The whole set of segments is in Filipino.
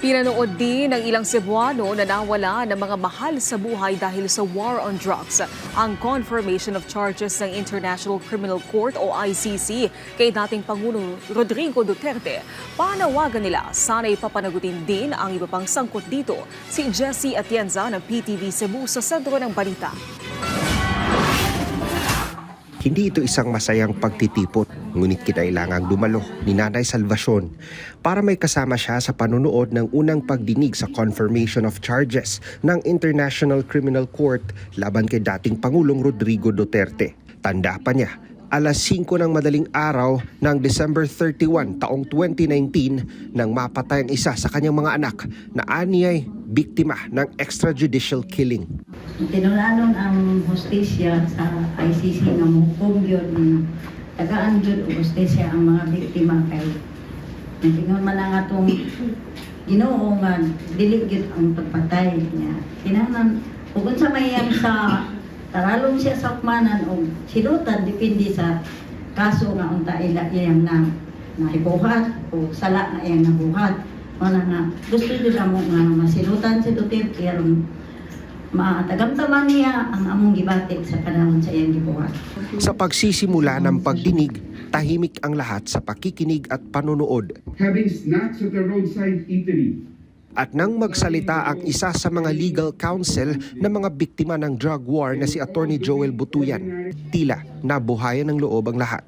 Pinanood din ng ilang Cebuano na nawala ng mga mahal sa buhay dahil sa war on drugs. Ang confirmation of charges ng International Criminal Court o ICC kay dating Pangulong Rodrigo Duterte. Panawagan nila sana'y papanagutin din ang iba pang sangkot dito. Si Jessie Atienza ng PTV Cebu sa sentro ng balita. Hindi ito isang masayang pagtitipot, ngunit kinailangang dumalo ni Nanay Salvacion para may kasama siya sa panunood ng unang pagdinig sa confirmation of charges ng International Criminal Court laban kay dating Pangulong Rodrigo Duterte. Tanda pa niya, alas 5 ng madaling araw ng December 31 taong 2019 nang mapatay ang isa sa kanyang mga anak na aniyay biktima ng extrajudicial killing. Tinulanon ang hostesya sa ICC nga muhukom yun, tagaan yun o hostesya ang mga biktima kay natingon man ang atong Ginoo nga dili gyud ang pagpatay niya. Kinahanglan ug unsa mayang sa taralong siya sa hukmanan o silutan depende sa kaso nga unta iyang na nahibuhat o sala na iyang nabuhat. Wala nga gusto nila mo nga masilutan si Duterte aron matagamtaman niya ang among gibatik sa panahon sa iyang gibuhat. Sa pagsisimula ng pagdinig, tahimik ang lahat sa pakikinig at panunood. Having snacks at the roadside eatery. At nang magsalita ang isa sa mga legal counsel ng mga biktima ng drug war na si Attorney Joel Butuyan, tila nabuhayan ng loob ang lahat.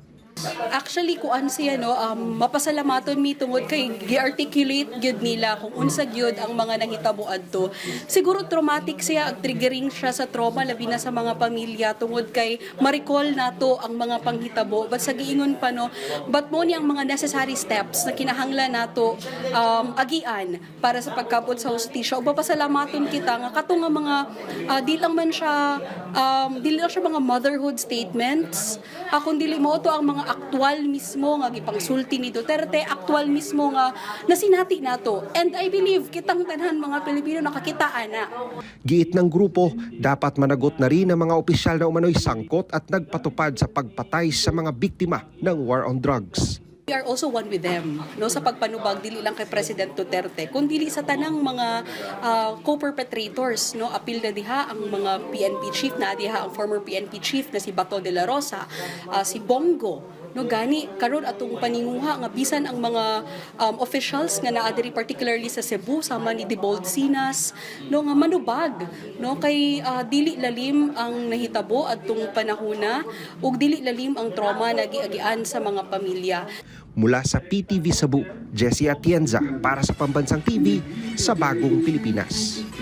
Actually, kuan siya, mapasalamaton mi tungod kay gi-articulate gyud nila kung unsa gyud ang mga nahitabo adto. Siguro traumatic siya, triggering siya sa trauma labi na sa mga pamilya tungod kay ma-recall nato ang mga panghitabo. But sa giingon pa but mo ni ang mga necessary steps na kinahanglan nato agian para sa pagkabot sa hustisya. Ug papasalamaton kita nga kato nga mga di lang siya mga motherhood statements, kundi mo to ang mga aktual mismo nga gipangsulti ni Duterte, aktual mismo nga nasinati nato. And I believe kitang tanan mga Pilipino nakakitaan na. Giit ng grupo, dapat managot na rin ang mga opisyal na umano'y sangkot at nagpatupad sa pagpatay sa mga biktima ng war on drugs. We are also one with them, sa pagpanubag dili lang kay President Duterte kundi sa tanang mga co-perpetrators, apil na diha ang mga PNP chief na diha ang former PNP chief na si Bato de la Rosa, si Bongo, gani karon atong paninguha nga bisan ang mga officials nga naa diri particularly sa Cebu sama ni Dibold Sinas nga manubag kay dili lalim ang nahitabo adtong panahona ug dili lalim ang trauma na giagian sa mga pamilya. Mula sa PTV Cebu, Jessie Atienza para sa Pambansang TV sa Bagong Pilipinas.